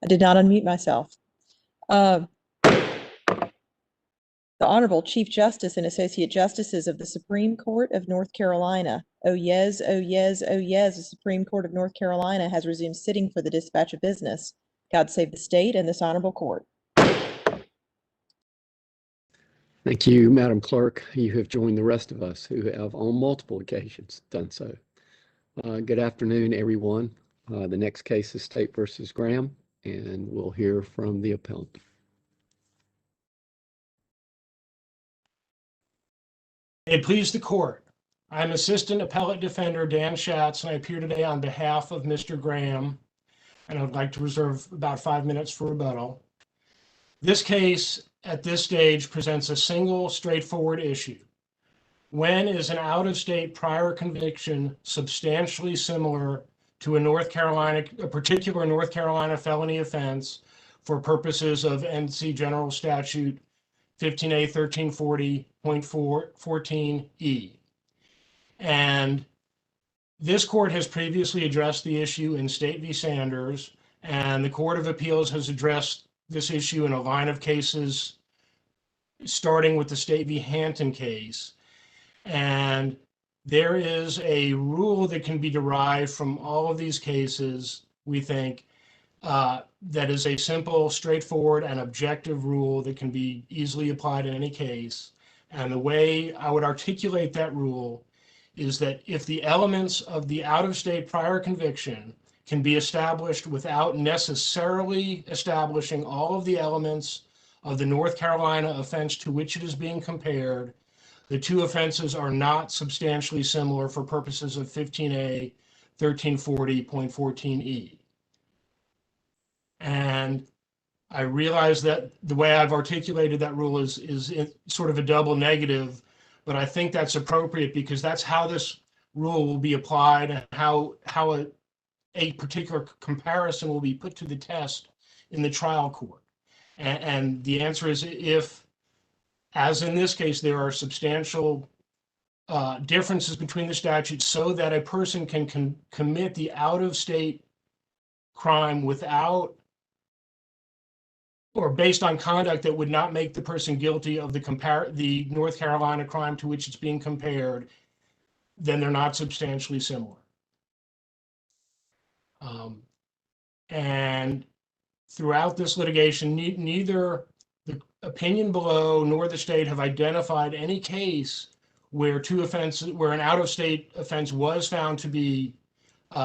I did not unmute myself. The Honorable Chief Justice and Associate Justices of the Supreme Court of North Carolina. Oh yes, oh yes, oh yes, the Supreme Court of North Carolina has resumed sitting for the dispatch of business. God save the state and this honorable court. Thank you, Madam Clerk. You have joined the rest of us who have on multiple occasions done so. Good afternoon, everyone. The next case is State versus Graham, and we'll hear from the appellant. It please the court. I'm Assistant Appellate Defender Dan Schatz, and I appear today on behalf of Mr. Graham, and I'd like to reserve about 5 minutes for rebuttal. This case at this stage presents a single straightforward issue. When is an out-of-state prior conviction substantially similar to a particular North Carolina felony offense for purposes of NC General Statute 15A 1340.14E? And this court has previously addressed the issue in State v. Sanders, and the Court of Appeals has addressed this issue in a line of cases, starting with the State v. Hampton case. And there is a rule that can be derived from all of these cases, we think, that is a simple, straightforward, and objective rule that can be easily applied in any case. And the way I would articulate that rule is that if the elements of the out-of-state prior conviction can be established without necessarily establishing all of the elements of the North Carolina offense to which it is being compared, the two offenses are not substantially similar for purposes of 15A 1340.14E. And I realize that the way I've articulated that rule is sort of a double negative, but I think that's appropriate because that's how this rule will be applied and how a particular comparison will be put to the test in the trial court. And the answer is if, as in this case, there are substantial differences between the statutes so that a person can commit the out-of-state crime without or based on conduct that would not make the person guilty of the North Carolina crime to which it's being compared, then they're not substantially similar. And throughout this litigation, neither the opinion below nor the state have identified any case where an out-of-state offense was found to be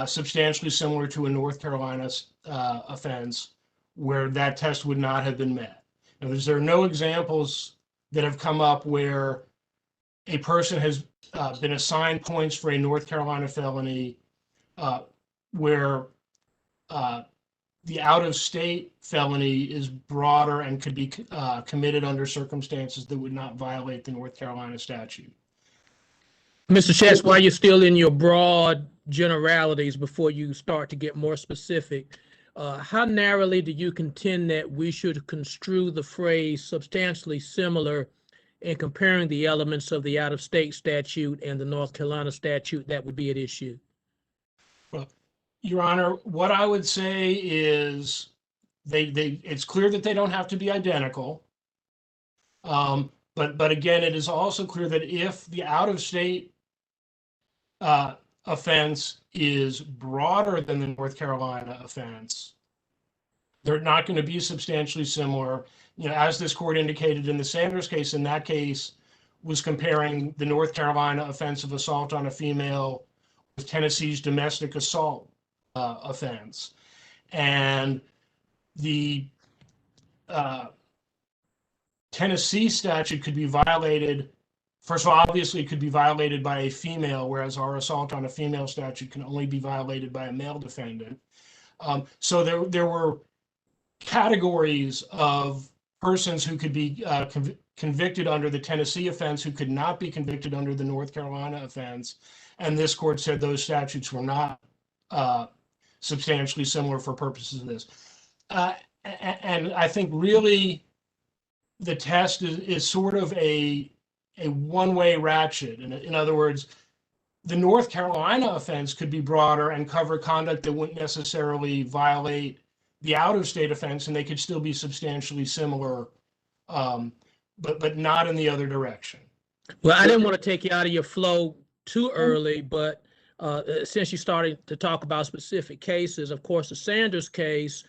substantially similar to a North Carolina offense where that test would not have been met. Now, there are no examples that have come up where a person has been assigned points for a North Carolina felony where the out-of-state felony is broader and could be committed under circumstances that would not violate the North Carolina statute. Mr. Schatz, while you're still in your broad generalities before you start to get more specific, how narrowly do you contend that we should construe the phrase substantially similar in comparing the elements of the out-of-state statute and the North Carolina statute that would be at issue? Well, Your Honor, what I would say is it's clear that they don't have to be identical. But again, it is also clear that if the out-of-state offense is broader than the North Carolina offense, they're not going to be substantially similar. You know, as this court indicated in the Sanders case, in that case was comparing the North Carolina offense of assault on a female with Tennessee's domestic assault offense. And the Tennessee statute could be violated. First of all, obviously it could be violated by a female, whereas our assault on a female statute can only be violated by a male defendant. So there were categories of persons who could be convicted under the Tennessee offense who could not be convicted under the North Carolina offense. And this court said those statutes were not substantially similar for purposes of this. And I think really the test is sort of a one-way ratchet. In other words, the North Carolina offense could be broader and cover conduct that wouldn't necessarily violate the out-of-state offense, and they could still be substantially similar, but not in the other direction. Well, I didn't want to take you out of your flow too early, but since you started to talk about specific cases, of course, the Sanders case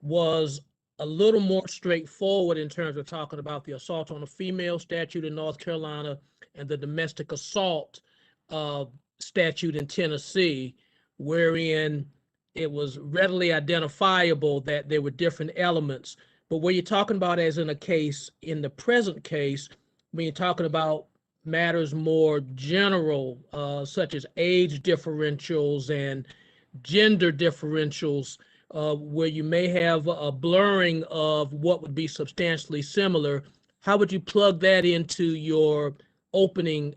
was a little more straightforward in terms of talking about the assault on a female statute in North Carolina and the domestic assault statute in Tennessee, wherein it was readily identifiable that there were different elements. But what you're talking about, as in a case, in the present case, when you're talking about matters more general, such as age differentials and gender differentials, where you may have a blurring of what would be substantially similar, how would you plug that into your opening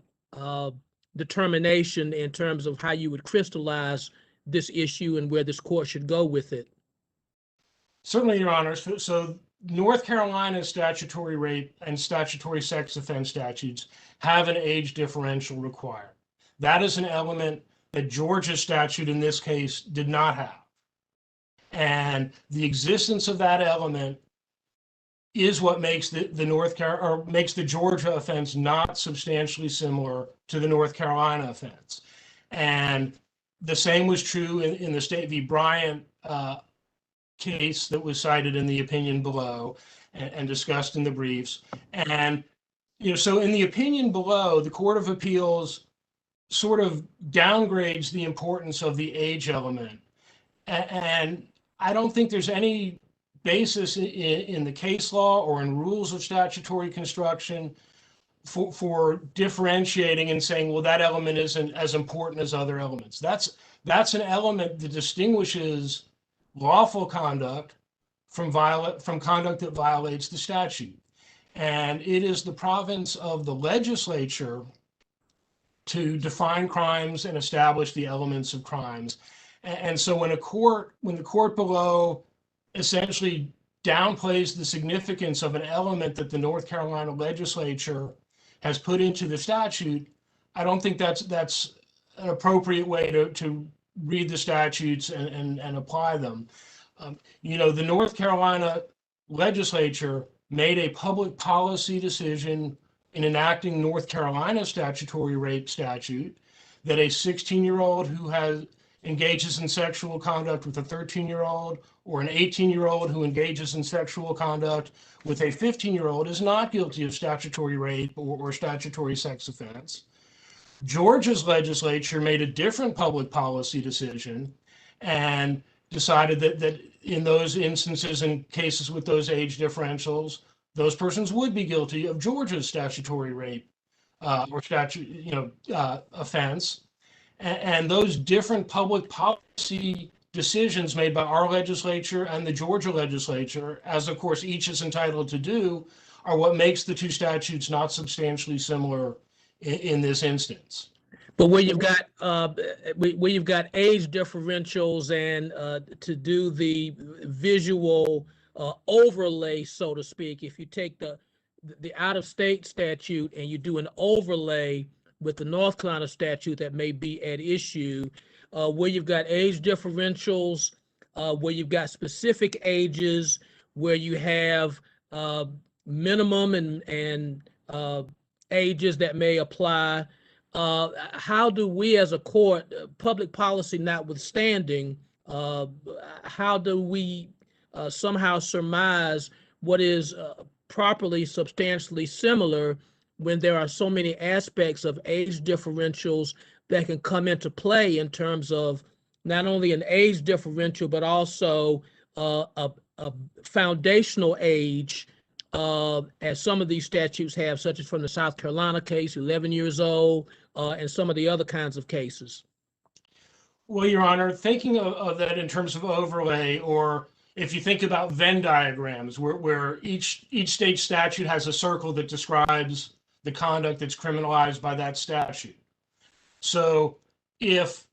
determination in terms of how you would crystallize this issue and where this court should go with it? Certainly, Your Honor. So North Carolina's statutory rape and statutory sex offense statutes have an age differential required. That is an element that Georgia's statute in this case did not have. And the existence of that element is what makes makes the Georgia offense not substantially similar to the North Carolina offense. And the same was true in the State v. Bryant case that was cited in the opinion below and discussed in the briefs. And so in the opinion below, the Court of Appeals sort of downgrades the importance of the age element. And I don't think there's any basis in the case law or in rules of statutory construction for differentiating and saying, well, that element isn't as important as other elements. That's an element that distinguishes lawful conduct from conduct that violates the statute. And it is the province of the legislature to define crimes and establish the elements of crimes. And so when the court below essentially downplays the significance of an element that the North Carolina legislature has put into the statute, I don't think that's an appropriate way to read the statutes and apply them. The North Carolina legislature made a public policy decision in enacting North Carolina statutory rape statute that a 16-year-old who engages in sexual conduct with a 13-year-old or an 18-year-old who engages in sexual conduct with a 15-year-old is not guilty of statutory rape or statutory sex offense. Georgia's legislature made a different public policy decision and decided that in those instances and cases with those age differentials, those persons would be guilty of Georgia's statutory rape or offense. And those different public policy decisions made by our legislature and the Georgia legislature, as of course each is entitled to do, are what makes the two statutes not substantially similar in this instance. But where you've got age differentials and to do the visual overlay, so to speak, if you take the out-of-state statute and you do an overlay with the North Carolina statute that may be at issue, where you've got age differentials, where you've got specific ages, where you have minimum and ages that may apply. How do we as a court, public policy notwithstanding, how do we somehow surmise what is properly substantially similar when there are so many aspects of age differentials that can come into play in terms of not only an age differential, but also a foundational age, as some of these statutes have, such as from the South Carolina case, 11 years old, and some of the other kinds of cases? Well, Your Honor, thinking of that in terms of overlay, or if you think about Venn diagrams, where each state statute has a circle that describes the conduct that's criminalized by that statute. So if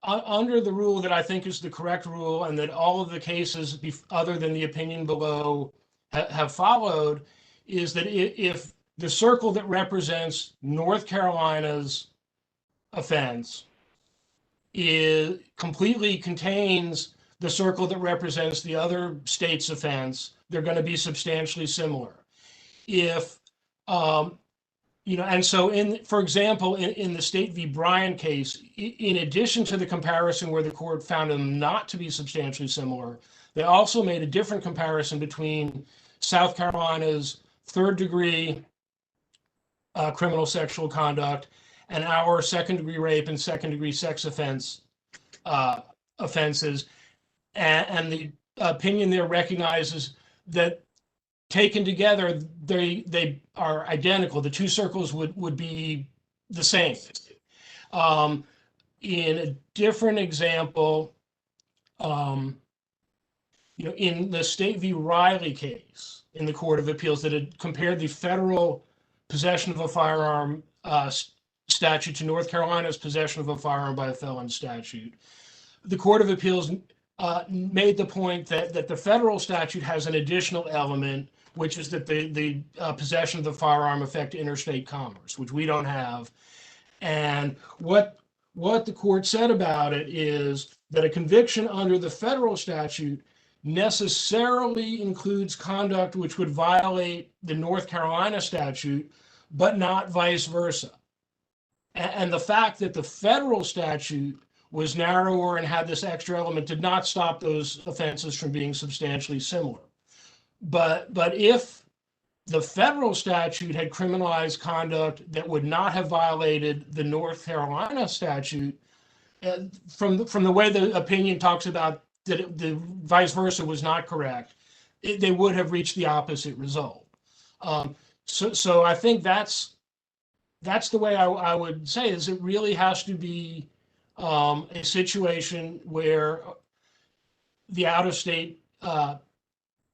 under the rule that I think is the correct rule and that all of the cases other than the opinion below have followed, is that if the circle that represents North Carolina's offense completely contains the circle that represents the other state's offense, they're going to be substantially similar. If, and so for example, in the State v. Bryan case, in addition to the comparison where the court found them not to be substantially similar, they also made a different comparison between South Carolina's third-degree criminal sexual conduct and our second-degree rape and second-degree sex offenses. And the opinion there recognizes that taken together, they are identical. The two circles would be the same. In a different example, in the State v. Riley case in the Court of Appeals that had compared the federal possession of a firearm statute to North Carolina's possession of a firearm by a felon statute, the Court of Appeals made the point that the federal statute has an additional element, which is that the possession of the firearm affect interstate commerce, which we don't have. And what the court said about it is that a conviction under the federal statute necessarily includes conduct which would violate the North Carolina statute, but not vice versa. And the fact that the federal statute was narrower and had this extra element did not stop those offenses from being substantially similar. But if the federal statute had criminalized conduct that would not have violated the North Carolina statute, from the way the opinion talks about that the vice versa was not correct, they would have reached the opposite result. So I think that's the way I would say is it really has to be a situation where the out-of-state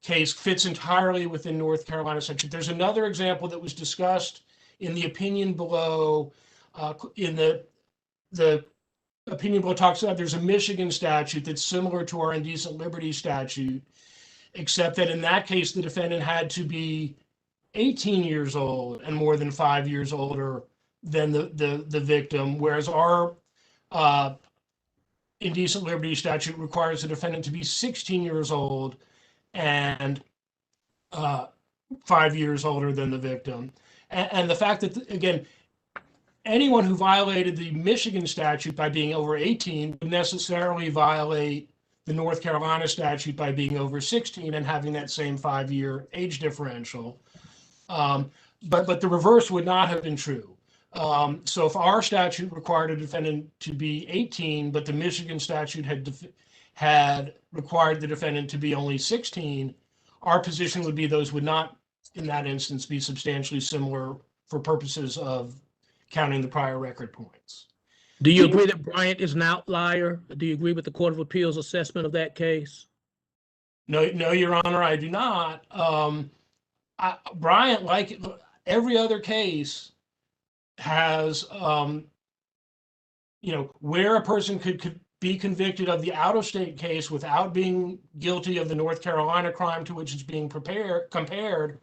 case fits entirely within North Carolina statute. There's another example that was discussed in the opinion below. In the opinion below talks about there's a Michigan statute that's similar to our indecent liberty statute, except that in that case the defendant had to be 18 years old and more than 5 years older than the victim, whereas our indecent liberty statute requires the defendant to be 16 years old and 5 years older than the victim. And the fact that, again, anyone who violated the Michigan statute by being over 18 would necessarily violate the North Carolina statute by being over 16 and having that same 5-year age differential. But the reverse would not have been true. So if our statute required a defendant to be 18, but the Michigan statute had required the defendant to be only 16, our position would be those would not, in that instance, be substantially similar for purposes of counting the prior record points. Do you agree that Bryant is an outlier? Do you agree with the Court of Appeals assessment of that case? No, Your Honor, I do not. Bryant, like every other case, has, where a person could be convicted of the out-of-state case without being guilty of the North Carolina crime to which it's being compared,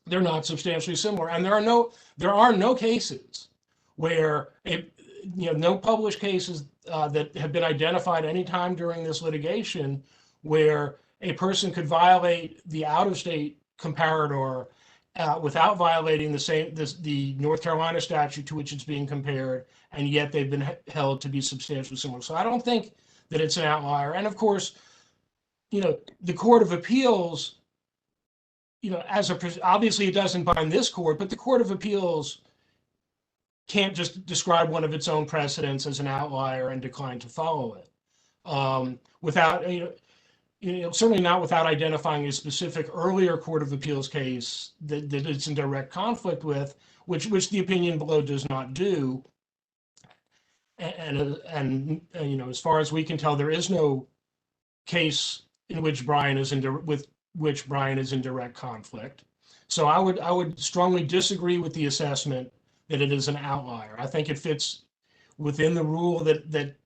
they're not substantially similar. And there are no cases where no published cases that have been identified any time during this litigation where a person could violate the out-of-state comparator without violating the North Carolina statute to which it's being compared, and yet they've been held to be substantially similar. So I don't think that it's an outlier. And of course, the Court of Appeals, obviously it doesn't bind this court, but the Court of Appeals can't just describe one of its own precedents as an outlier and decline to follow it without, certainly not without identifying a specific earlier Court of Appeals case that it's in direct conflict with, which the opinion below does not do. And as far as we can tell, there is no case in which Bryan is in direct conflict. So I would strongly disagree with the assessment that it is an outlier. I think it fits within the rule that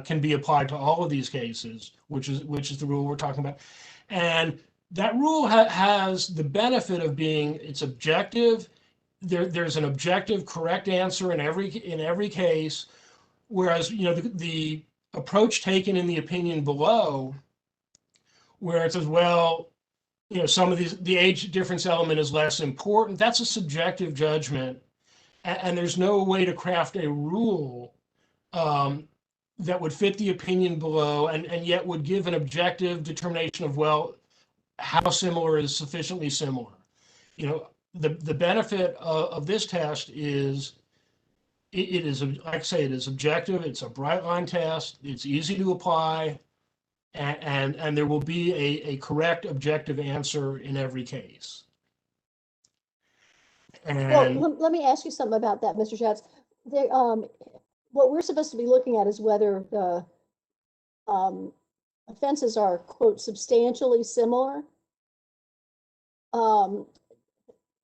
can be applied to all of these cases, which is the rule we're talking about. And that rule has the benefit of being, it's objective. There's an objective correct answer in every case, whereas the approach taken in the opinion below, where it says, well, some of the age difference element is less important. That's a subjective judgment, and there's no way to craft a rule that would fit the opinion below and yet would give an objective determination of, well, how similar is sufficiently similar. The benefit of this test is it is, like I say, it is objective. It's a bright line test. It's easy to apply, and there will be a correct objective answer in every case. And Well, let me ask you something about that, Mr. Schatz. What we're supposed to be looking at is whether the offenses are, quote, substantially similar. And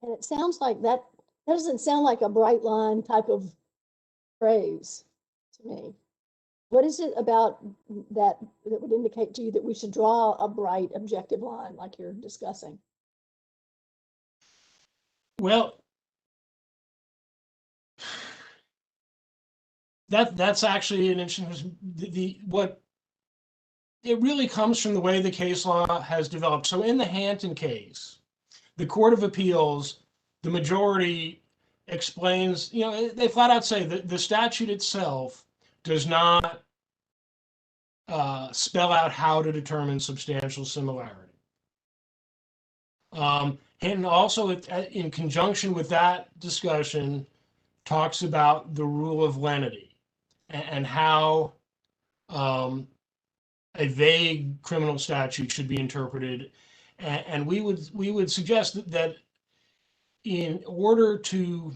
it sounds like that doesn't sound like a bright line type of phrase to me. What is it about that would indicate to you that we should draw a bright objective line like you're discussing? well, that's actually an interesting, what it really comes from the way the case law has developed. So in the Hampton case, the Court of Appeals, the majority explains, they flat out say that the statute itself does not spell out how to determine substantial similarity. And also, in conjunction with that discussion, talks about the rule of lenity and how a vague criminal statute should be interpreted. And we would suggest that in order to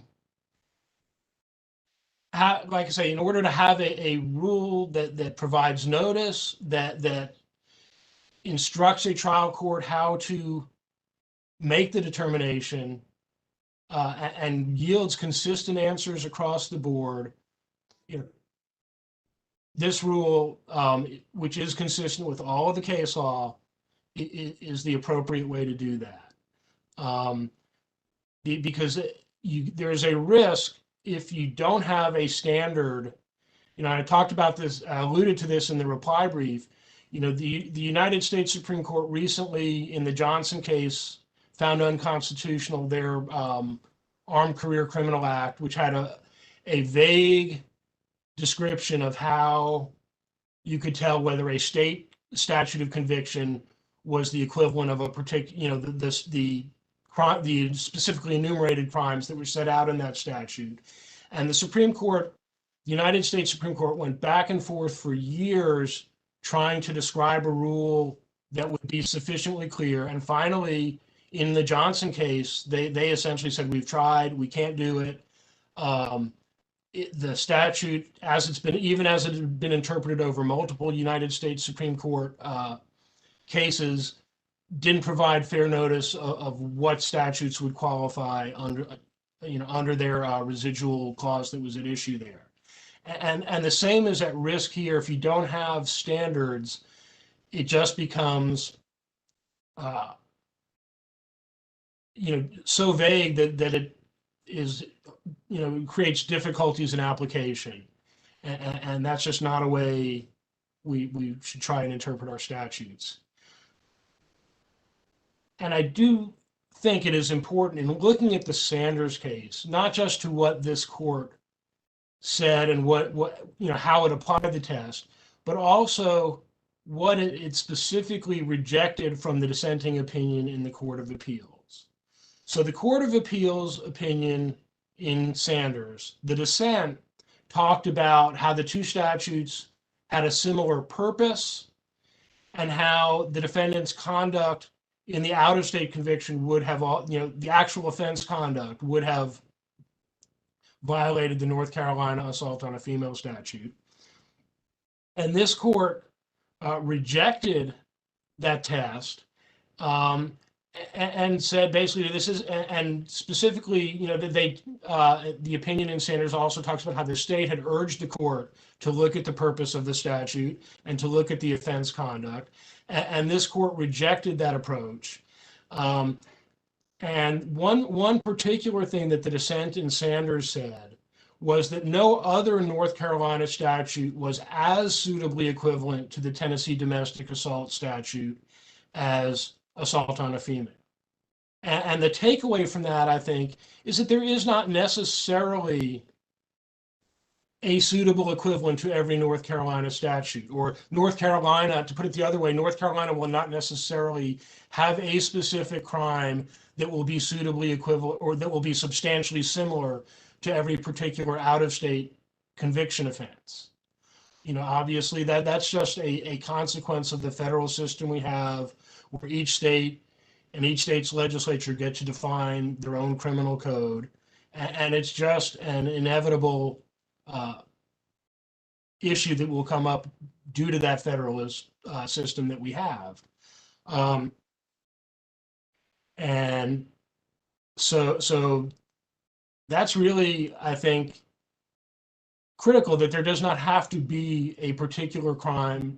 have, like I say, in order to have a rule that provides notice, that instructs a trial court how to make the determination and yields consistent answers across the board, this rule, which is consistent with all of the case law, is the appropriate way to do that. Because there's a risk if you don't have a standard. I talked about this, I alluded to this in the reply brief. The United States Supreme Court recently, in the Johnson case, found unconstitutional their Armed Career Criminal Act, which had a vague description of how you could tell whether a state statute of conviction was the equivalent of a particular, the specifically enumerated crimes that were set out in that statute. And the Supreme Court, the United States Supreme Court, went back and forth for years trying to describe a rule that would be sufficiently clear. And finally, in the Johnson case, they essentially said, we've tried, we can't do it. The statute, as it had been interpreted over multiple United States Supreme Court cases, didn't provide fair notice of what statutes would qualify under their residual clause that was at issue there. And the same is at risk here. If you don't have standards, it just becomes so vague that it is, creates difficulties in application. And that's just not a way we should try and interpret our statutes. And I do think it is important in looking at the Sanders case, not just to what this court said and what how it applied the test, but also what it specifically rejected from the dissenting opinion in the Court of Appeals. So the Court of Appeals opinion in Sanders, the dissent talked about how the two statutes had a similar purpose and how the defendant's conduct in the out-of-state conviction would have, the actual offense conduct would have violated the North Carolina assault on a female statute. And this court rejected that test and said basically this is, and specifically, the opinion in Sanders also talks about how the state had urged the court to look at the purpose of the statute and to look at the offense conduct. And this court rejected that approach. And one particular thing that the dissent in Sanders said was that no other North Carolina statute was as suitably equivalent to the Tennessee domestic assault statute as assault on a female. And the takeaway from that, I think, is that there is not necessarily a suitable equivalent to every North Carolina statute. Or North Carolina, to put it the other way, North Carolina will not necessarily have a specific crime that will be suitably equivalent or that will be substantially similar to every particular out-of-state conviction offense. Obviously that's just a consequence of the federal system we have, where each state and each state's legislature get to define their own criminal code. And it's just an inevitable issue that will come up due to that federalist system that we have. And so that's really, I think, critical, that there does not have to be a particular crime.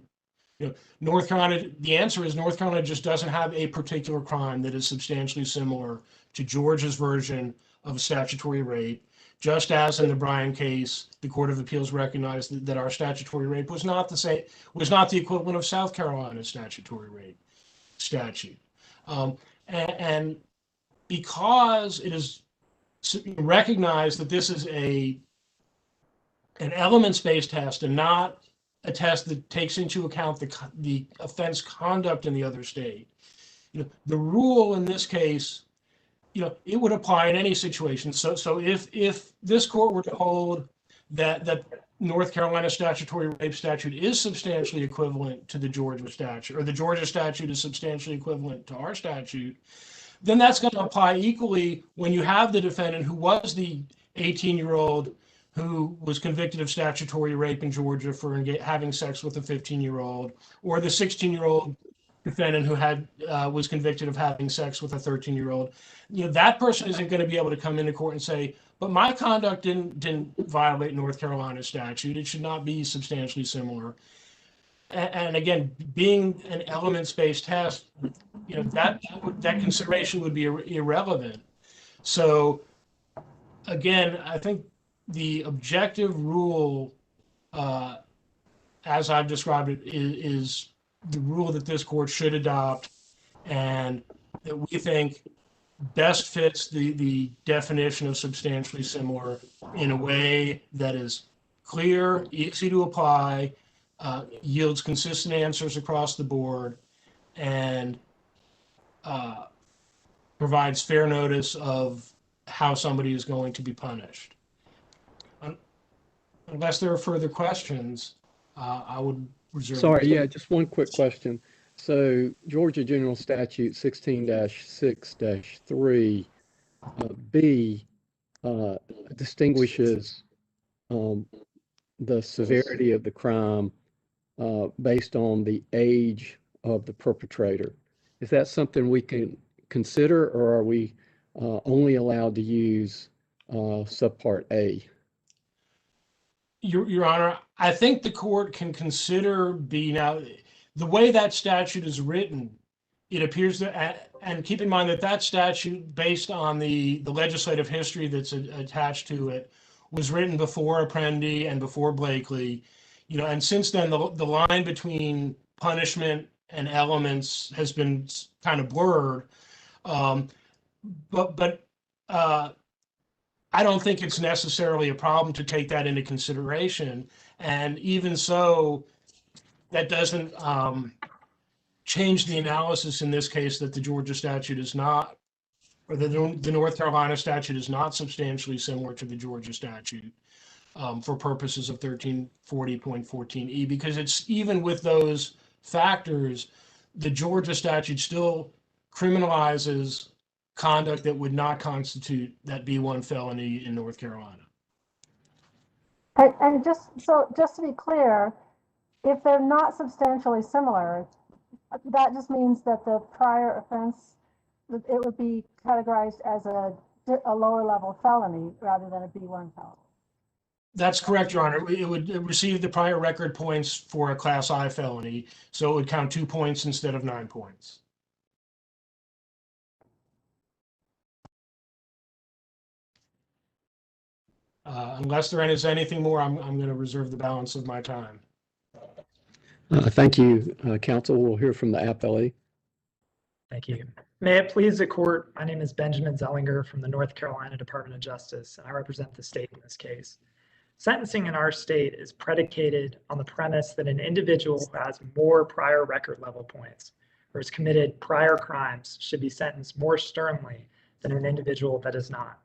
North Carolina, the answer is North Carolina just doesn't have a particular crime that is substantially similar to Georgia's version of statutory rape. Just as in the Bryan case, the Court of Appeals recognized that our statutory rape was not the equivalent of South Carolina's statutory rape statute. And because it is recognized that this is an elements-based test and not a test that takes into account the offense conduct in the other state, the rule in this case, it would apply in any situation. So if this court were to hold that North Carolina statutory rape statute is substantially equivalent to the Georgia statute, or the Georgia statute is substantially equivalent to our statute, then that's going to apply equally when you have the defendant who was the 18-year-old who was convicted of statutory rape in Georgia for having sex with a 15-year-old, or the 16-year-old defendant who was convicted of having sex with a 13-year-old. That person isn't going to be able to come into court and say, but my conduct didn't violate North Carolina statute. It should not be substantially similar. And again, being an elements-based test, that consideration would be irrelevant. So again, I think the objective rule, as I've described it, is the rule that this court should adopt, and that we think best fits the definition of substantially similar in a way that is clear, easy to apply, yields consistent answers across the board, and provides fair notice of how somebody is going to be punished. Unless there are further questions, I would reserve. Sorry, yeah, just one quick question. So Georgia General Statute 16-6-3 B distinguishes the severity of the crime based on the age of the perpetrator. Is that something we can consider, or are we only allowed to use subpart A? Your Honor, I think the court can consider B. Now, the way that statute is written, it appears that, and keep in mind that statute, based on the legislative history that's attached to it, was written before Apprendi and before Blakely, and since then the line between punishment and elements has been kind of blurred. But I don't think it's necessarily a problem to take that into consideration. And even so, that doesn't change the analysis in this case that the Georgia statute is not, or the North Carolina statute is not substantially similar to the Georgia statute for purposes of 1340.14E, because it's even with those factors, the Georgia statute still criminalizes conduct that would not constitute that B1 felony in North Carolina. And just to be clear, if they're not substantially similar, that just means that the prior offense, it would be categorized as a lower level felony rather than a B1 felony. That's correct, Your Honor. It would receive the prior record points for a Class I felony, so it would count 2 points instead of 9 points. Unless there is anything more, I'm going to reserve the balance of my time. Thank you, counsel. We'll hear from the appellee. Thank you. May it please the court, my name is Benjamin Zellinger from the North Carolina Department of Justice, and I represent the state in this case. Sentencing in our state is predicated on the premise that an individual who has more prior record level points or has committed prior crimes should be sentenced more sternly than an individual that is not.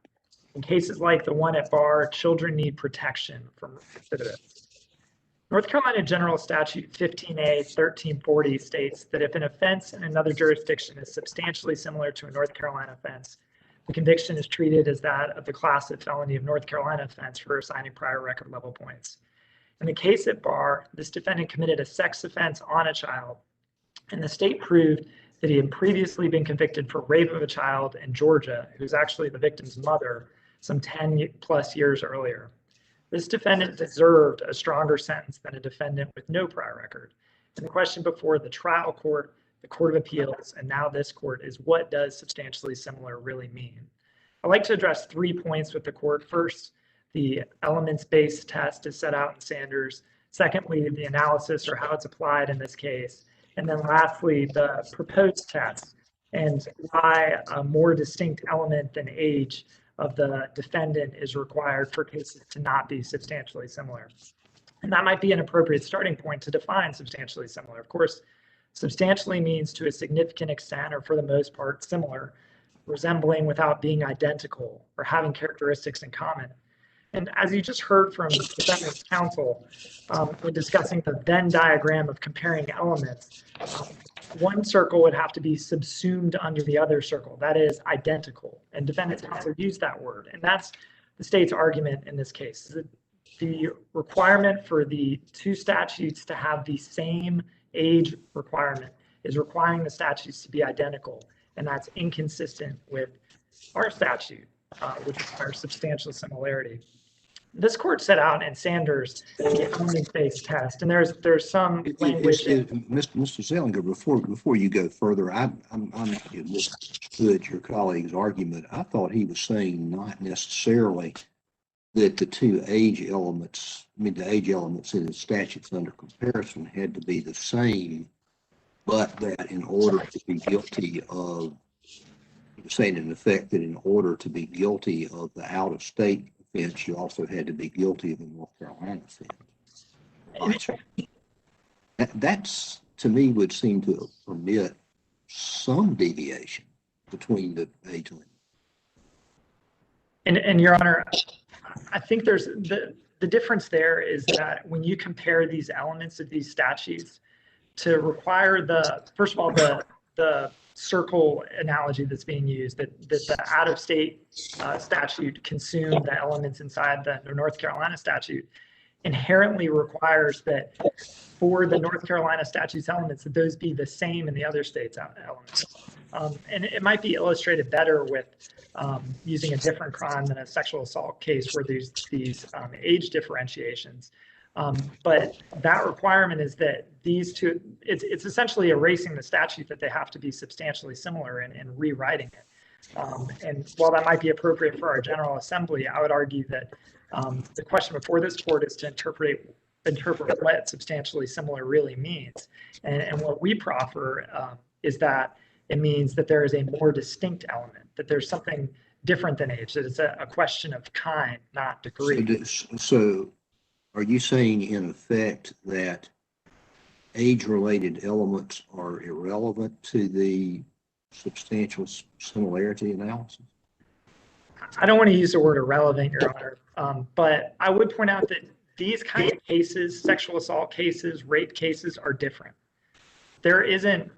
In cases like the one at bar, children need protection from recidivists. North Carolina General Statute 15A 1340 states that if an offense in another jurisdiction is substantially similar to a North Carolina offense, the conviction is treated as that of the class of felony of North Carolina offense for assigning prior record level points. In the case at bar, this defendant committed a sex offense on a child, and the state proved that he had previously been convicted for rape of a child in Georgia, who's actually the victim's mother, some 10 plus years earlier. This defendant deserved a stronger sentence than a defendant with no prior record. And the question before the trial court, the Court of Appeals, and now this court is, what does substantially similar really mean? I'd like to address 3 points with the court. First, the elements-based test is set out in Sanders. Secondly, the analysis or how it's applied in this case. And then lastly, the proposed test and why a more distinct element than age of the defendant is required for cases to not be substantially similar. And that might be an appropriate starting point to define substantially similar. Of course, substantially means to a significant extent or for the most part similar, resembling without being identical or having characteristics in common. And as you just heard from the defendant's counsel when discussing the Venn diagram of comparing elements, one circle would have to be subsumed under the other circle, that is identical. And defendant's counsel used that word. And that's the state's argument in this case. The requirement for the two statutes to have the same age requirement is requiring the statutes to be identical. And that's inconsistent with our statute, which requires substantial similarity. This court set out in Sanders the element-based test, and there's some language. Mr. Zellinger, before you go further, I misunderstood your colleague's argument. I thought he was saying not necessarily that the two age elements, the age elements in the statutes under comparison had to be the same, but that in order to be guilty of, he was saying in effect that in order to be guilty of the out-of-state offense, you also had to be guilty of the North Carolina offense. That's, to me, would seem to permit some deviation between the age limit. And Your Honor, I think there's the difference there is that when you compare these elements of these statutes to require first of all, the circle analogy that's being used, that the out-of-state statute consumed the elements inside the North Carolina statute, inherently requires that for the North Carolina statute's elements, that those be the same in the other states' elements. And it might be illustrated better with using a different crime than a sexual assault case where there's these age differentiations. But that requirement is that these two, it's essentially erasing the statute that they have to be substantially similar and rewriting it. And while that might be appropriate for our General Assembly, I would argue that the question before this court is to interpret what substantially similar really means. And what we proffer is that it means that there is a more distinct element, that there's something different than age, that it's a question of kind, not degree. So are you saying in effect that age-related elements are irrelevant to the substantial similarity analysis? I don't want to use the word irrelevant, Your Honor, but I would point out that these kind of cases, sexual assault cases, rape cases, are different. There isn't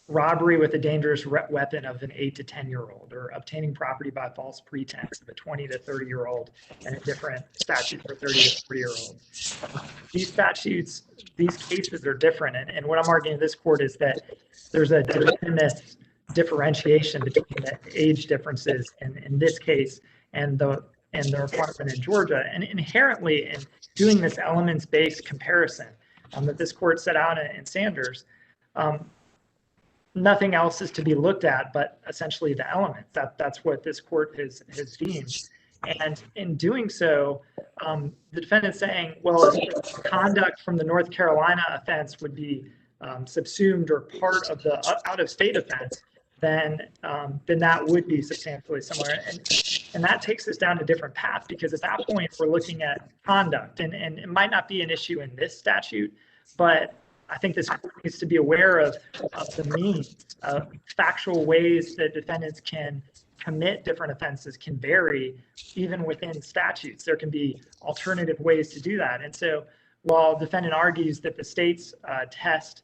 robbery with a dangerous weapon of an 8 to 10-year-old, or obtaining property by false pretense of a 20 to 30-year-old, and a different statute for 30 to 40-year-old. These statutes, these cases are different, and what I'm arguing in this court is that there's a de minimis differentiation between the age differences in this case and the requirement in Georgia, and inherently in doing this elements-based comparison that this court set out in Sanders. Nothing else is to be looked at but essentially the elements. That's what this court has deemed. And in doing so, the defendant's saying, well, if conduct from the North Carolina offense would be subsumed or part of the out-of-state offense, then that would be substantially similar. And that takes us down a different path, because at that point we're looking at conduct, and it might not be an issue in this statute, but I think this court needs to be aware of the means of factual ways that defendants can commit different offenses can vary even within statutes. There can be alternative ways to do that. And so while the defendant argues that the state's test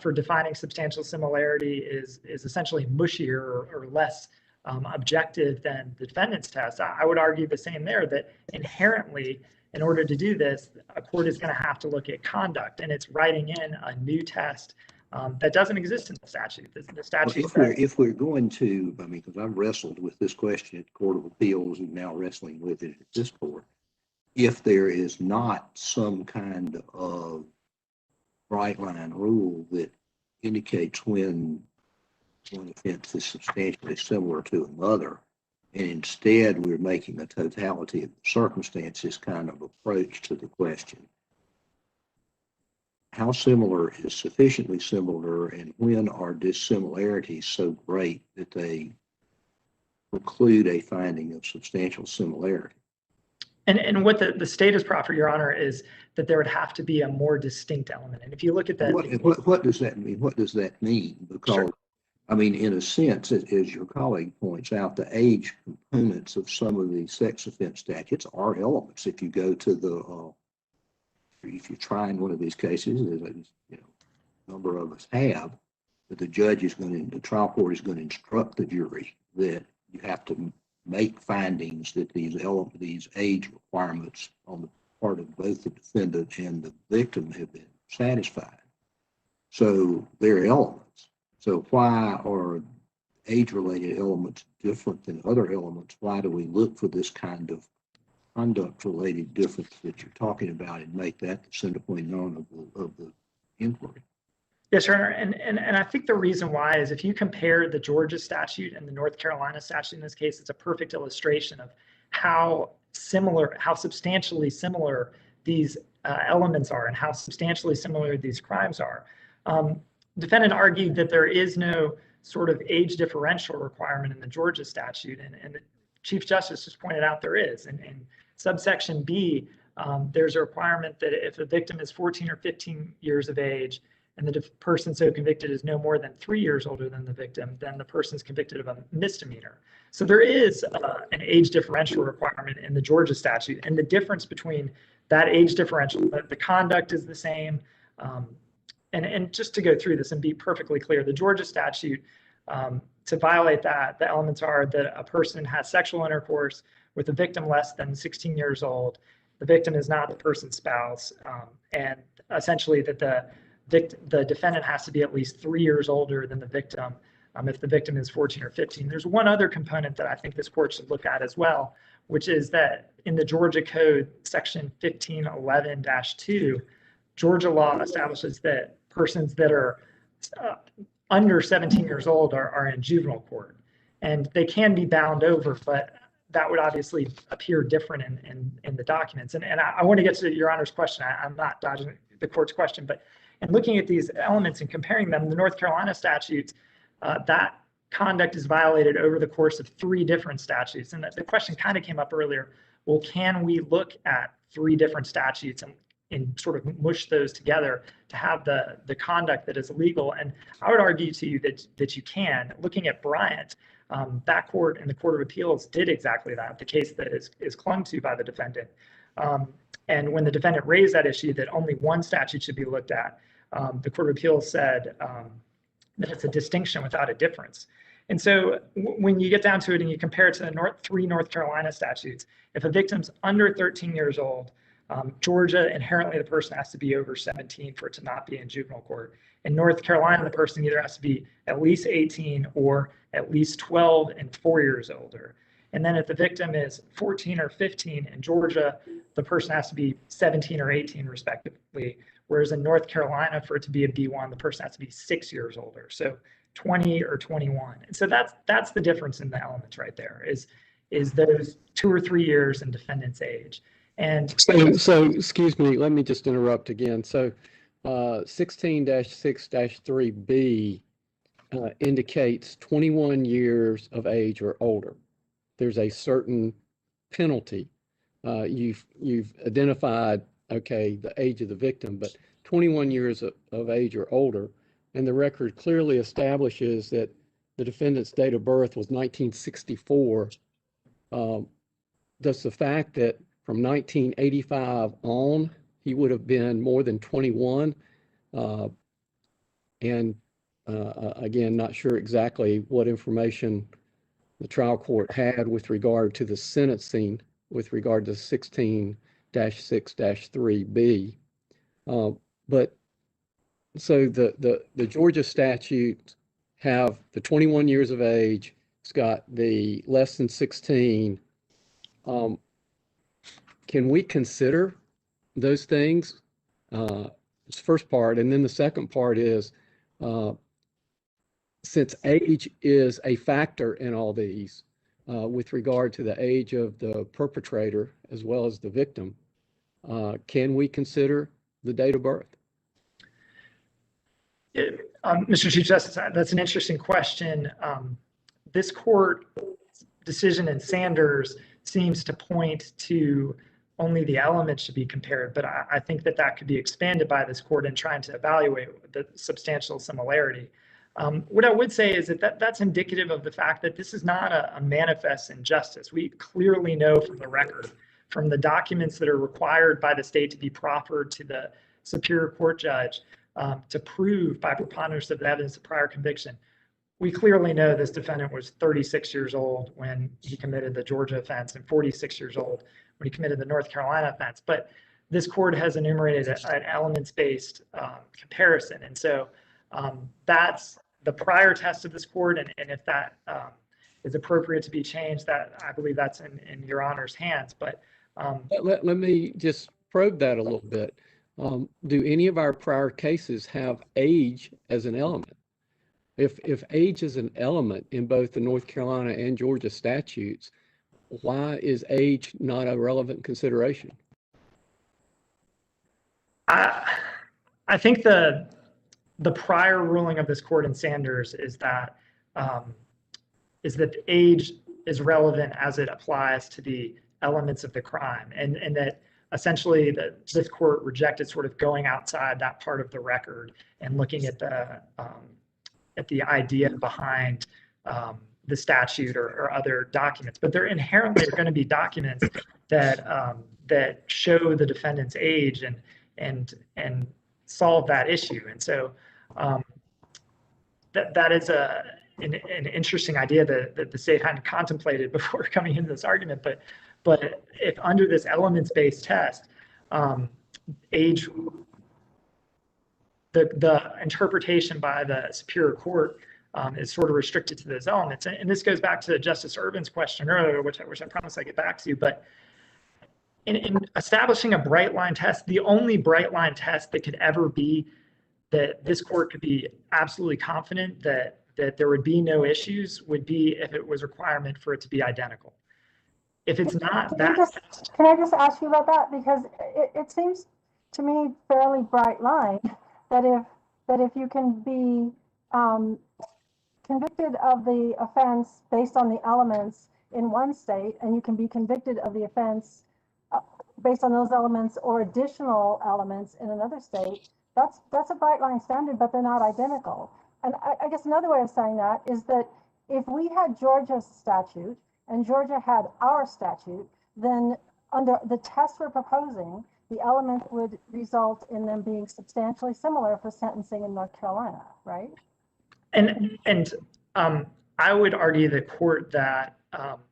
for defining substantial similarity is essentially mushier or less objective than the defendant's test, I would argue the same there, that inherently, in order to do this, a court is going to have to look at conduct, and it's writing in a new test that doesn't exist in the statute. The statute if we're going to, I mean, because I've wrestled with this question at the Court of Appeals and now wrestling with it at this court, if there is not some kind of bright line rule that indicates when one offense is substantially similar to another, and instead we're making a totality of circumstances kind of approach to the question, how similar is sufficiently similar, and when are dissimilarities so great that they preclude a finding of substantial similarity? And what the state has proffered, Your Honor, is that there would have to be a more distinct element. And if you look at that, what does that mean? What does that mean? Because sure. I mean, in a sense, as your colleague points out, the age components of some of these sex offense statutes are elements. If you go to the, if you try in one of these cases, as a number of us have, that the judge is going to, the trial court is going to instruct the jury that you have to make findings that these age requirements on the part of both the defendant and the victim have been satisfied. So they're elements. So why are age-related elements different than other elements? Why do we look for this kind of conduct-related difference that you're talking about and make that the center point known of the inquiry? Yes, Your Honor, and I think the reason why is if you compare the Georgia statute and the North Carolina statute in this case, it's a perfect illustration of how substantially similar these elements are and how substantially similar these crimes are. Defendant argued that there is no sort of age differential requirement in the Georgia statute, and the Chief Justice just pointed out there is. In subsection B, there's a requirement that if a victim is 14 or 15 years of age and the person so convicted is no more than 3 years older than the victim, then the person is convicted of a misdemeanor. So there is an age differential requirement in the Georgia statute, and the difference between that age differential, the conduct is the same. And just to go through this and be perfectly clear, the Georgia statute, to violate that, the elements are that a person has sexual intercourse with a victim less than 16 years old. The victim is not the person's spouse, and essentially that the defendant has to be at least 3 years older than the victim if the victim is 14 or 15. There's one other component that I think this court should look at as well, which is that in the Georgia Code, section 1511-2, Georgia law establishes that persons that are under 17 years old are in juvenile court, and they can be bound over, but that would obviously appear different in the documents. And I want to get to Your Honor's question. I'm not dodging the court's question, but in looking at these elements and comparing them, the North Carolina statutes, that conduct is violated over the course of 3 different statutes. And the question kind of came up earlier, well, can we look at 3 different statutes and sort of mush those together to have the conduct that is illegal? And I would argue to you that you can. Looking at Bryant, that court and the Court of Appeals did exactly that, the case that is clung to by the defendant. And when the defendant raised that issue that only one statute should be looked at, the Court of Appeals said that it's a distinction without a difference. And so when you get down to it and you compare it to the 3 North Carolina statutes, if a victim's under 13 years old, Georgia, inherently the person has to be over 17 for it to not be in juvenile court. In North Carolina, the person either has to be at least 18 or at least 12 and 4 years older. And then if the victim is 14 or 15 in Georgia, the person has to be 17 or 18 respectively. Whereas in North Carolina, for it to be a B1, the person has to be 6 years older. So 20 or 21. And so that's the difference in the elements right there, is is those 2 or 3 years in defendant's age. And So excuse me, let me just interrupt again. So 16-6-3B indicates 21 years of age or older. There's a certain penalty. You've identified, okay, the age of the victim, but 21 years of age or older, and the record clearly establishes that the defendant's date of birth was 1964. Does the fact that from 1985 on, he would have been more than 21, and again, not sure exactly what information the trial court had with regard to the sentencing with regard to 16-6-3B. But so the Georgia statute have the 21 years of age, it's got the less than 16. Can we consider those things? It's the first part. And then the second part is, since age is a factor in all these, with regard to the age of the perpetrator as well as the victim, can we consider the date of birth? Mr. Chief Justice, that's an interesting question. This court decision in Sanders seems to point to only the elements should be compared, but I think that could be expanded by this court in trying to evaluate the substantial similarity. What I would say is that's indicative of the fact that this is not a manifest injustice. We clearly know from the record, from the documents that are required by the state to be proffered to the Superior Court judge to prove by preponderance of the evidence of prior conviction. We clearly know this defendant was 36 years old when he committed the Georgia offense and 46 years old when he committed the North Carolina offense. But this court has enumerated an elements-based comparison. And so that's the prior test of this court. And if that is appropriate to be changed, that I believe that's in Your Honor's hands. But let me just probe that a little bit. Do any of our prior cases have age as an element? If age is an element in both the North Carolina and Georgia statutes, why is age not a relevant consideration? I think the prior ruling of this court in Sanders is that age is relevant as it applies to the elements of the crime, and that essentially this court rejected sort of going outside that part of the record and looking at the idea behind the statute or other documents. But there inherently are going to be documents that show the defendant's age and solve that issue. And so that is an interesting idea that the state hadn't contemplated before coming into this argument. But if under this elements-based test, age, the interpretation by the Superior Court is sort of restricted to those elements. And this goes back to Justice Urban's question earlier, which I promise I get back to you. But in establishing a bright line test, the only bright line test that could ever be that this court could be absolutely confident that there would be no issues would be if it was a requirement for it to be identical. If it's not that. Can I just ask you about that? Because it seems to me fairly bright line that if you can be convicted of the offense based on the elements in one state, and you can be convicted of the offense based on those elements or additional elements in another state, that's a bright line standard, but they're not identical. And I guess another way of saying that is that if we had Georgia's statute and Georgia had our statute, then under the test we're proposing, the elements would result in them being substantially similar for sentencing in North Carolina, right? And I would argue the court that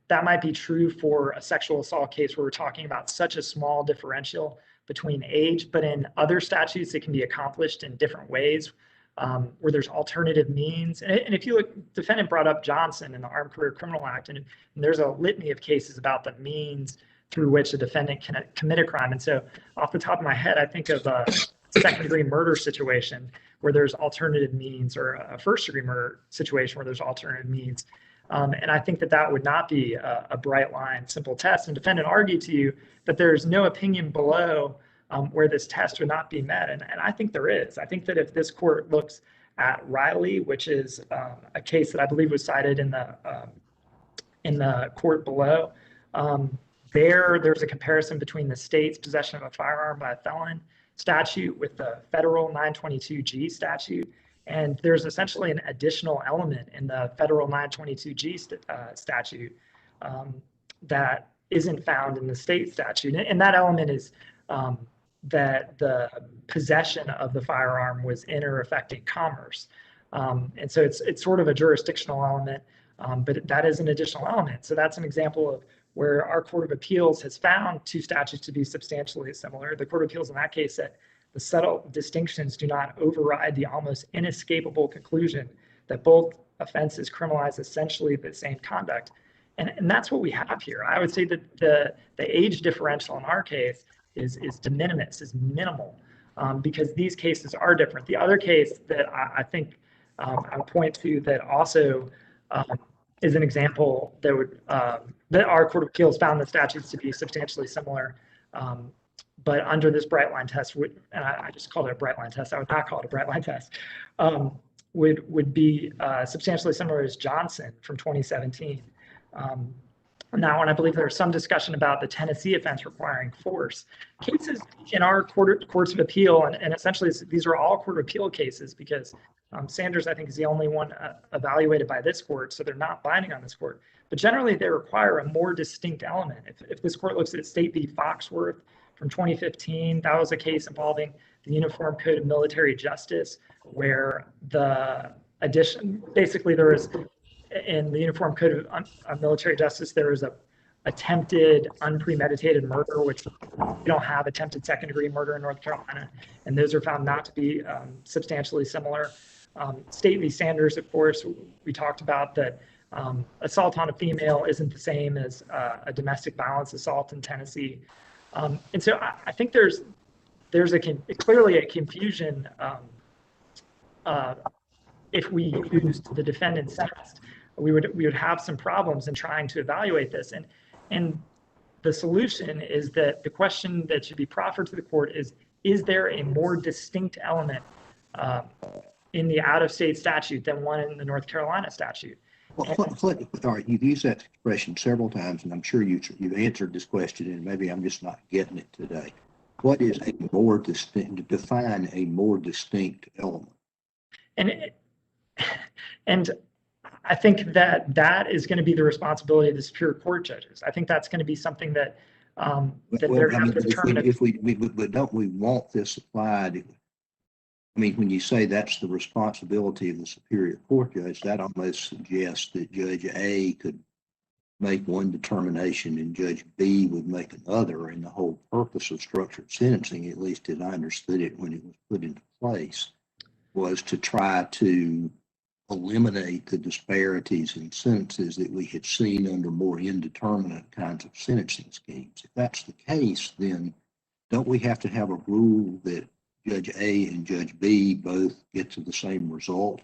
that might be true for a sexual assault case where we're talking about such a small differential between age, but in other statutes, it can be accomplished in different ways where there's alternative means. And if you look, defendant brought up Johnson in the Armed Career Criminal Act, and there's a litany of cases about the means through which a defendant can commit a crime. And so off the top of my head, I think of a second-degree murder situation where there's alternative means, or a first-degree murder situation where there's alternative means. And I think that that would not be a bright line, simple test. And defendant argued to you that there's no opinion below where this test would not be met. And I think there is. I think that if this court looks at Riley, which is a case that I believe was cited in the court below, there's a comparison between the state's possession of a firearm by a felon statute with the federal 922G statute. And there's essentially an additional element in the federal 922G statute that isn't found in the state statute. And that element is that the possession of the firearm was in or affecting commerce. And so it's sort of a jurisdictional element, but that is an additional element. So that's an example of where our Court of Appeals has found two statutes to be substantially similar. The Court of Appeals in that case said the subtle distinctions do not override the almost inescapable conclusion that both offenses criminalize essentially the same conduct. And that's what we have here. I would say that the age differential in our case is de minimis, is minimal, because these cases are different. The other case that I think I'll point to that also is an example that would that our Court of Appeals found the statutes to be substantially similar, but under this bright line test, and I just called it a bright line test. I would not call it a bright line test. Would be substantially similar as Johnson from 2017. Now, and I believe there's some discussion about the Tennessee offense requiring force. Cases in our courts of appeal, and essentially these are all Court of Appeal cases because Sanders, I think, is the only one evaluated by this court, so they're not binding on this court. But generally, they require a more distinct element. If this court looks at State v. Foxworth from 2015, that was a case involving the Uniform Code of Military Justice, where the addition, basically there was, in the Uniform Code of Military Justice, there was a attempted unpremeditated murder, which we don't have attempted second-degree murder in North Carolina, and those are found not to be substantially similar. State v. Sanders, of course, we talked about that assault on a female isn't the same as a domestic violence assault in Tennessee. And so I think there's clearly a confusion if we used the defendant's test. We would have some problems in trying to evaluate this. And the solution is that the question that should be proffered to the court is there a more distinct element in the out-of-state statute than one in the North Carolina statute? Well, all right, you've used that expression several times, and I'm sure you've answered this question, and maybe I'm just not getting it today. What is a more distinct, define a more distinct element? And I think that is going to be the responsibility of the Superior Court judges. I think that's going to be something that they're going to have to determine. But don't we want this applied? I mean, when you say that's the responsibility of the Superior Court judge, that almost suggests that Judge A could make one determination and Judge B would make another, and the whole purpose of structured sentencing, at least as I understood it when it was put into place, was to try to eliminate the disparities in sentences that we had seen under more indeterminate kinds of sentencing schemes. If that's the case, then don't we have to have a rule that Judge A and Judge B both get to the same result?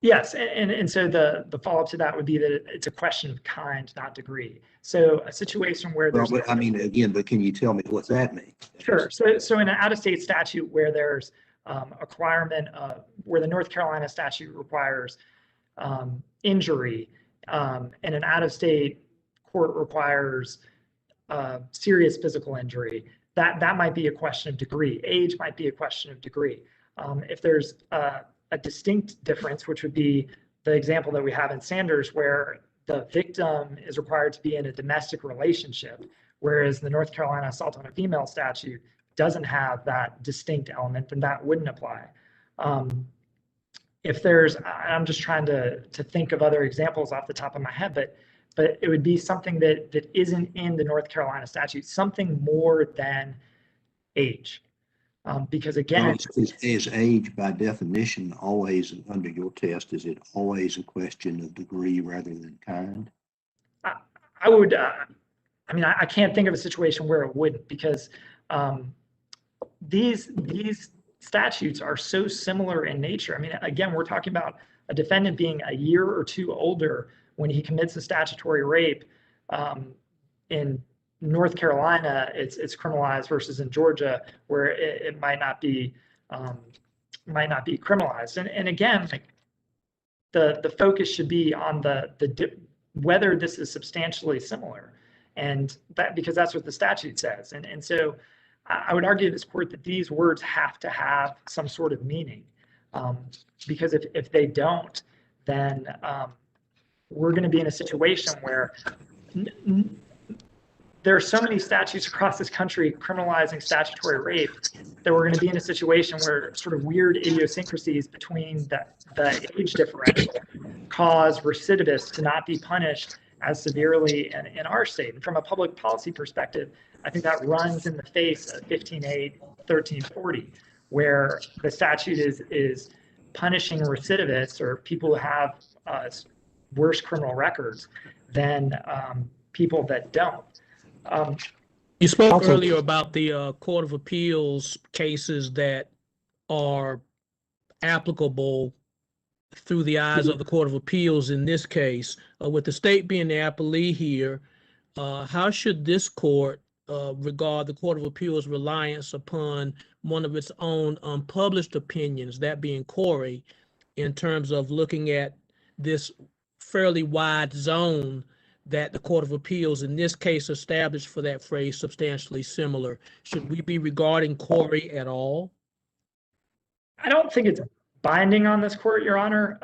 Yes, and so the follow-up to that would be that it's a question of kind, not degree. So a situation where there's... Well, but, I mean, again, but can you tell me what that means? Sure. So in an out-of-state statute where there's a requirement where the North Carolina statute requires injury, and an out-of-state court requires serious physical injury, that might be a question of degree. Age might be a question of degree. If there's a distinct difference, which would be the example that we have in Sanders, where the victim is required to be in a domestic relationship, whereas the North Carolina assault on a female statute doesn't have that distinct element, then that wouldn't apply. If there's, I'm just trying to think of other examples off the top of my head, but it would be something that isn't in the North Carolina statute, something more than age. Because again, is age by definition always, under your test, is it always a question of degree rather than kind? I would, I mean, I can't think of a situation where it wouldn't, because these statutes are so similar in nature. I mean, again, we're talking about a defendant being a year or two older when he commits a statutory rape in North Carolina, it's criminalized versus in Georgia, where it might not be criminalized. And again, like the focus should be on whether this is substantially similar, and that because that's what the statute says. And so I would argue to this court that these words have to have some sort of meaning, because if they don't, then we're going to be in a situation where there are so many statutes across this country criminalizing statutory rape that we're going to be in a situation where sort of weird idiosyncrasies between the age differential cause recidivists to not be punished as severely in our state. And from a public policy perspective, I think that runs in the face of 15A 1340, where the statute is punishing recidivists or people who have worse criminal records than people that don't. You spoke earlier about the Court of Appeals cases that are applicable through the eyes of the Court of Appeals in this case. With the state being the appellee here, how should this court regard the Court of Appeals' reliance upon one of its own unpublished opinions, that being Corey, in terms of looking at this fairly wide zone that the Court of Appeals in this case established for that phrase substantially similar? Should we be regarding Corey at all? I don't think it's binding on this court, Your Honor.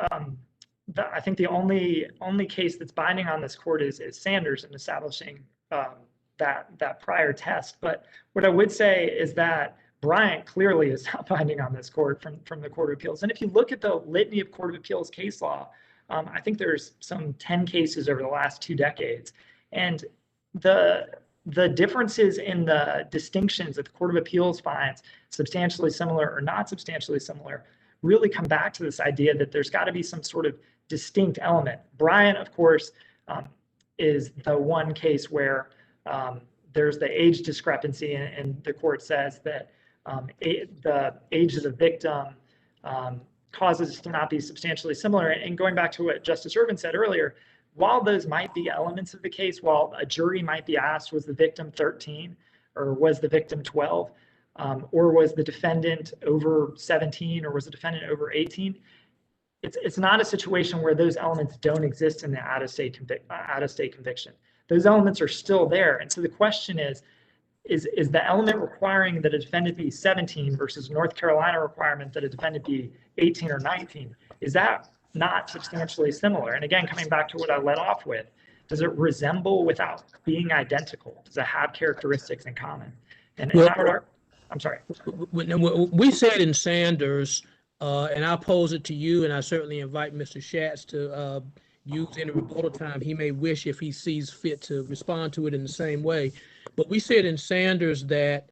I think the only case that's binding on this court is Sanders in establishing that prior test. But what I would say is that Bryant clearly is not binding on this court from the Court of Appeals. And if you look at the litany of Court of Appeals case law, I think there's some 10 cases over the last 2 decades. And the differences in the distinctions that the Court of Appeals finds substantially similar or not substantially similar really come back to this idea that there's got to be some sort of distinct element. Bryant, of course, is the one case where there's the age discrepancy, and the court says that the age of the victim causes to not be substantially similar. And going back to what Justice Ervin said earlier, while those might be elements of the case, while a jury might be asked, was the victim 13 or was the victim 12, or was the defendant over 17 or was the defendant over 18, it's not a situation where those elements don't exist in the out-of-state conviction. Those elements are still there. And so the question is the element requiring that a defendant be 17 versus North Carolina requirement that a defendant be 18 or 19, is that not substantially similar? And again, coming back to what I led off with, does it resemble without being identical? Does it have characteristics in common? And I'm sorry. We said in Sanders, and I'll pose it to you, and I certainly invite Mr. Schatz to use any rebuttal time he may wish if he sees fit to respond to it in the same way. But we said in Sanders that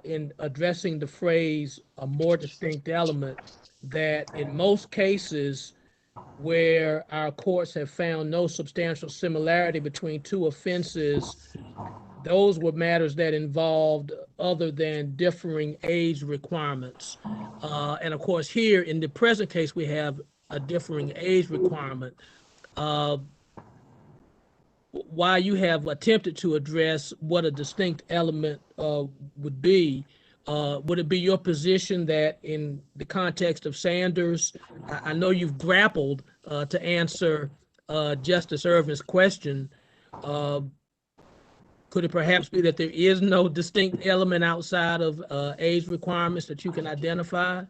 in addressing the phrase a more distinct element, that in most cases where our courts have found no substantial similarity between two offenses, those were matters that involved other than differing age requirements. And of course, here in the present case, we have a differing age requirement. While you have attempted to address what a distinct element would be, would it be your position that in the context of Sanders, I know you've grappled to answer Justice Ervin's question, could it perhaps be that there is no distinct element outside of age requirements that you can identify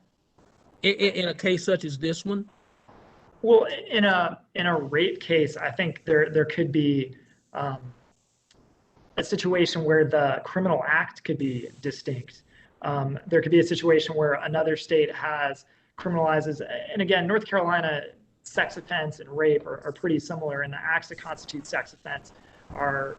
in a case such as this one? Well, in a rape case, I think there could be a situation where the criminal act could be distinct. There could be a situation where another state criminalizes, and again, North Carolina sex offense and rape are pretty similar, and the acts that constitute sex offense are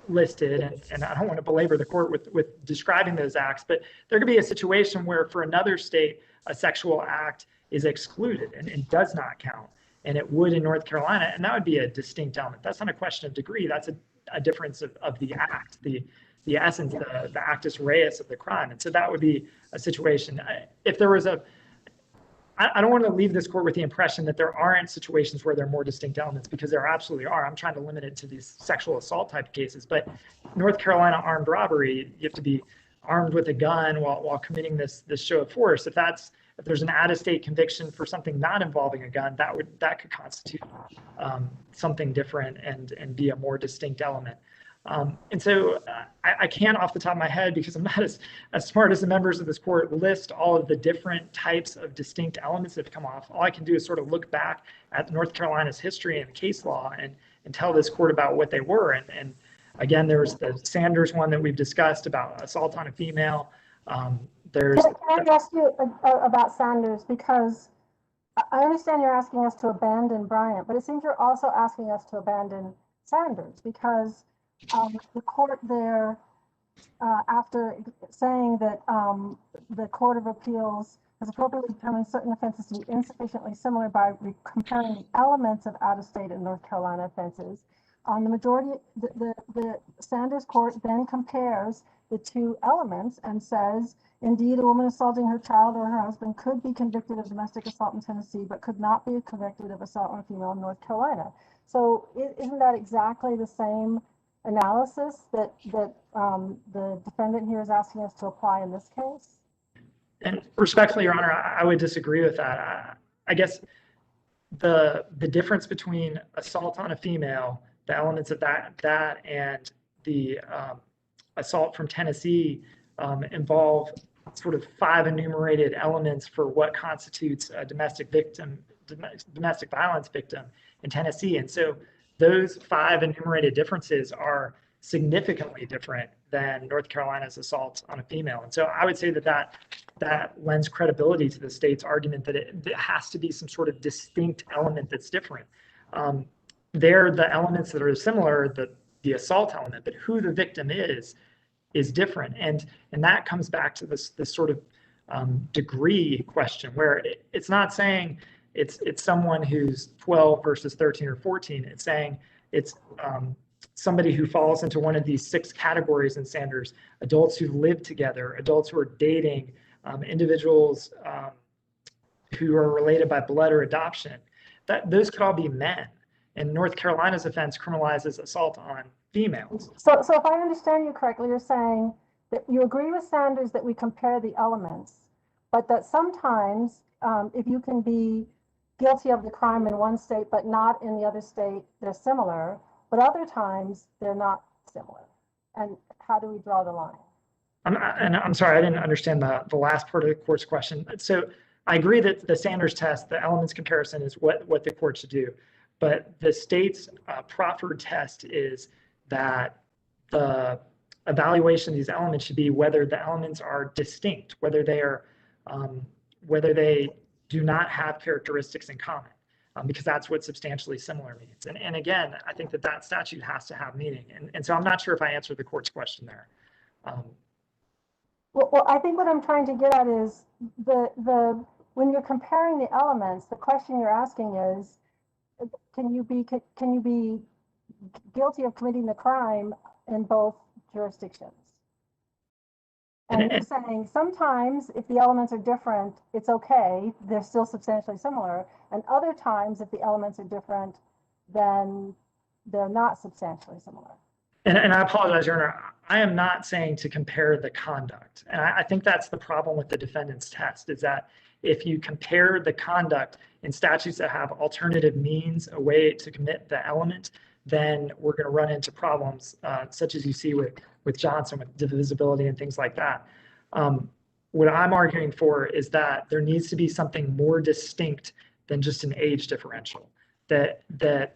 listed, and I don't want to belabor the court with describing those acts, but there could be a situation where for another state, a sexual act is excluded and does not count, and it would in North Carolina, and that would be a distinct element. That's not a question of degree, that's a difference of the act, the essence, the actus reus of the crime. And so that would be a situation. If there was I don't want to leave this court with the impression that there aren't situations where there are more distinct elements, because there absolutely are. I'm trying to limit it to these sexual assault type cases, but North Carolina armed robbery, you have to be armed with a gun while committing this show of force. If there's an out-of-state conviction for something not involving a gun, that could constitute something different and be a more distinct element. And so I can't off the top of my head, because I'm not as smart as the members of this court, list all of the different types of distinct elements that have come off. All I can do is sort of look back at North Carolina's history and case law and tell this court about what they were. And again, there was the Sanders one that we've discussed about assault on a female. Can I ask you about Sanders? Because I understand you're asking us to abandon Bryant, but it seems you're also asking us to abandon Sanders, because the court there, after saying that the Court of Appeals has appropriately determined certain offenses to be insufficiently similar by comparing the elements of out-of-state and North Carolina offenses, on the majority, the Sanders court then compares the two elements and says, indeed, a woman assaulting her child or her husband could be convicted of domestic assault in Tennessee, but could not be convicted of assault on a female in North Carolina. So isn't that exactly the same analysis that the defendant here is asking us to apply in this case? And respectfully, Your Honor, I would disagree with that. I guess the difference between assault on a female, the elements of that and the assault from Tennessee involve sort of 5 enumerated elements for what constitutes a domestic violence victim in Tennessee. And so those 5 enumerated differences are significantly different than North Carolina's assault on a female. And so I would say that lends credibility to the state's argument that it has to be some sort of distinct element that's different. They're the elements that are similar, the assault element, but who the victim is different. And that comes back to this sort of degree question, where it's not saying it's someone who's 12 versus 13 or 14. It's saying it's somebody who falls into one of these 6 categories in Sanders: adults who live together, adults who are dating, individuals who are related by blood or adoption. Those could all be men. And North Carolina's offense criminalizes assault on females. So if I understand you correctly, you're saying that you agree with Sanders that we compare the elements, but that sometimes if you can be guilty of the crime in one state but not in the other state, they're similar, but other times they're not similar. And how do we draw the line? I'm sorry, I didn't understand the last part of the court's question. So I agree that the Sanders test, the elements comparison, is what the court should do. But the state's proffered test is that the evaluation of these elements should be whether the elements are distinct, whether they do not have characteristics in common, because that's what substantially similar means. And again, I think that statute has to have meaning. And so I'm not sure if I answered the court's question there. Well, I think what I'm trying to get at is when you're comparing the elements, the question you're asking is, can you be guilty of committing the crime in both jurisdictions? And you're saying sometimes if the elements are different, it's okay, they're still substantially similar. And other times, if the elements are different, then they're not substantially similar. And I apologize, Your Honor, I am not saying to compare the conduct. And I think that's the problem with the defendant's test, is that if you compare the conduct in statutes that have alternative means, a way to commit the element, then we're going to run into problems such as you see with Johnson, with divisibility and things like that. What I'm arguing for is that there needs to be something more distinct than just an age differential. That the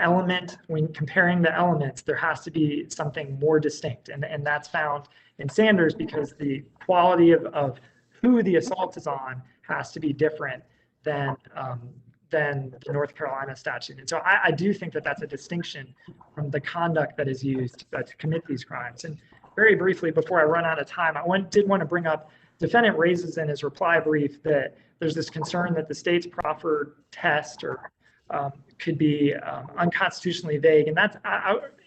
element, when comparing the elements, there has to be something more distinct. And that's found in Sanders, because the quality of who the assault is on has to be different than the North Carolina statute. And so I do think that that's a distinction from the conduct that is used to commit these crimes. And very briefly, before I run out of time, did want to bring up, defendant raises in his reply brief that there's this concern that the state's proffered test could be unconstitutionally vague, and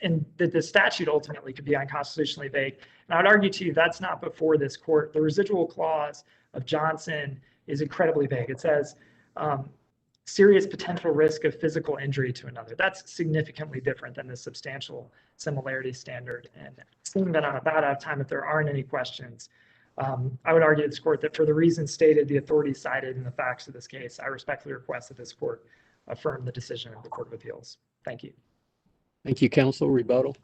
and that the statute ultimately could be unconstitutionally vague. And I would argue to you that's not before this court. The residual clause of Johnson is incredibly vague. It says serious potential risk of physical injury to another. That's significantly different than the substantial similarity standard. And seeing that I'm about out of time, if there aren't any questions, I would argue to this court that for the reasons stated, the authorities cited, in the facts of this case, I respectfully request that this court affirm the decision of the Court of Appeals. Thank you. Thank you, counsel. Rebuttal.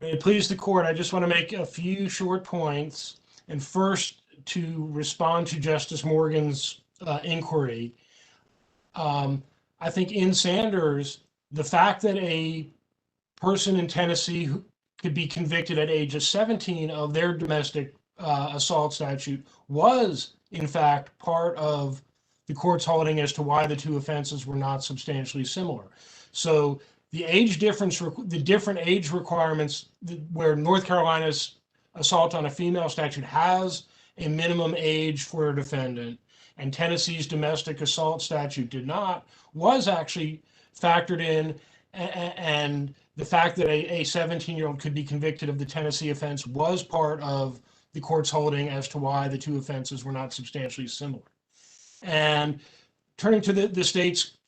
May it please the court, I just want to make a few short points. And first, to respond to Justice Morgan's inquiry, I think in Sanders, the fact that a person in Tennessee who could be convicted at age of 17 of their domestic assault statute was, in fact, part of the court's holding as to why the two offenses were not substantially similar. So the age difference, the different age requirements where North Carolina's assault on a female statute has a minimum age for a defendant and Tennessee's domestic assault statute did not, was actually factored in, and the fact that a 17-year-old could be convicted of the Tennessee offense was part of the court's holding as to why the two offenses were not substantially similar. And turning to the state's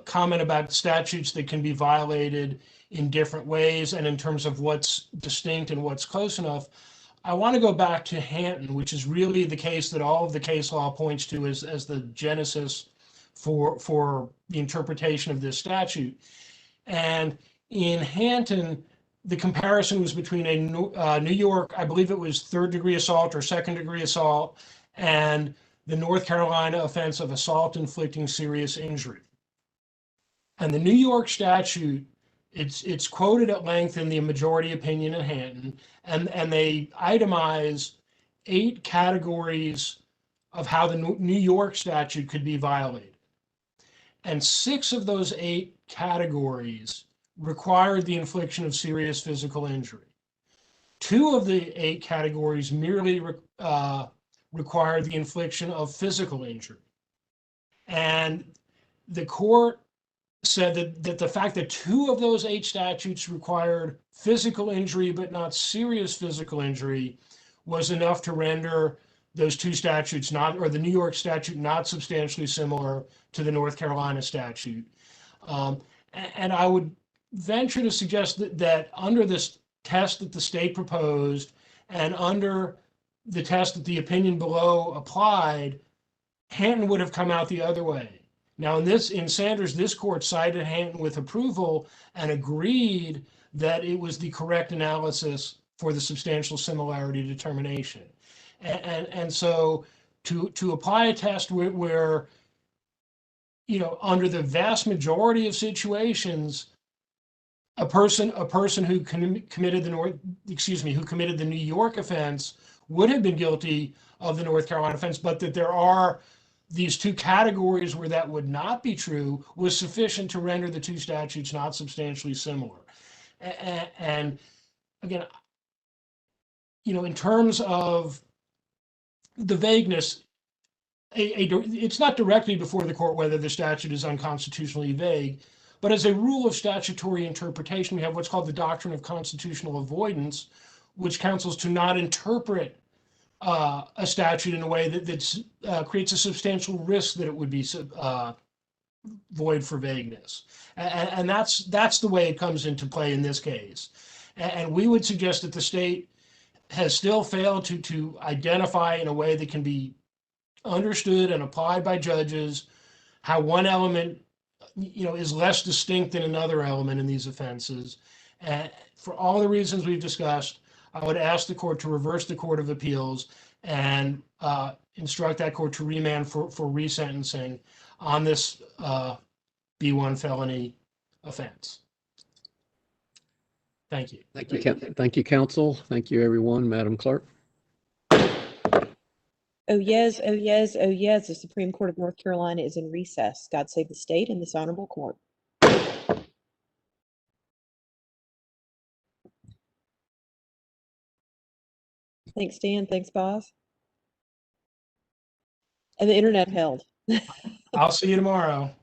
comment about statutes that can be violated in different ways and in terms of what's distinct and what's close enough, I want to go back to Hanton, which is really the case that all of the case law points to as the genesis for the interpretation of this statute. And in Hanton, the comparison was between a New York, I believe it was third-degree assault or second-degree assault, and the North Carolina offense of assault inflicting serious injury. And the New York statute, it's quoted at length in the majority opinion in Hanton, and they itemize 8 categories of how the New York statute could be violated. And 6 of those 8 categories required the infliction of serious physical injury. 2 of the 8 categories merely required the infliction of physical injury. And the court said that the fact that 2 of those 8 statutes required physical injury but not serious physical injury was enough to render those 2 statutes not, or the New York statute not substantially similar to the North Carolina statute. And I would venture to suggest that under this test that the state proposed and under the test that the opinion below applied, Hanton would have come out the other way. Now in Sanders, this court cited Hanton with approval and agreed that it was the correct analysis for the substantial similarity determination. And so to apply a test where, you know, under the vast majority of situations, a person who committed the New York offense would have been guilty of the North Carolina offense, but that there are these 2 categories where that would not be true was sufficient to render the 2 statutes not substantially similar. And again, you know, in terms of the vagueness, it's not directly before the court whether the statute is unconstitutionally vague, but as a rule of statutory interpretation, we have what's called the Doctrine of Constitutional Avoidance, which counsels to not interpret a statute in a way that creates a substantial risk that it would be void for vagueness. And that's the way it comes into play in this case. And we would suggest that the state has still failed to identify in a way that can be understood and applied by judges how one element, you know, is less distinct than another element in these offenses. And for all the reasons we've discussed, I would ask the court to reverse the Court of Appeals and instruct that court to remand for resentencing on this B1 felony offense. Thank you. Thank you, counsel. Thank you, everyone. Madam Clerk. Oh yes, oh yes, oh yes, the Supreme Court of North Carolina is in recess. God save the state and this honorable court. Thanks, Dan. Thanks, Boz. And the internet held. I'll see you tomorrow.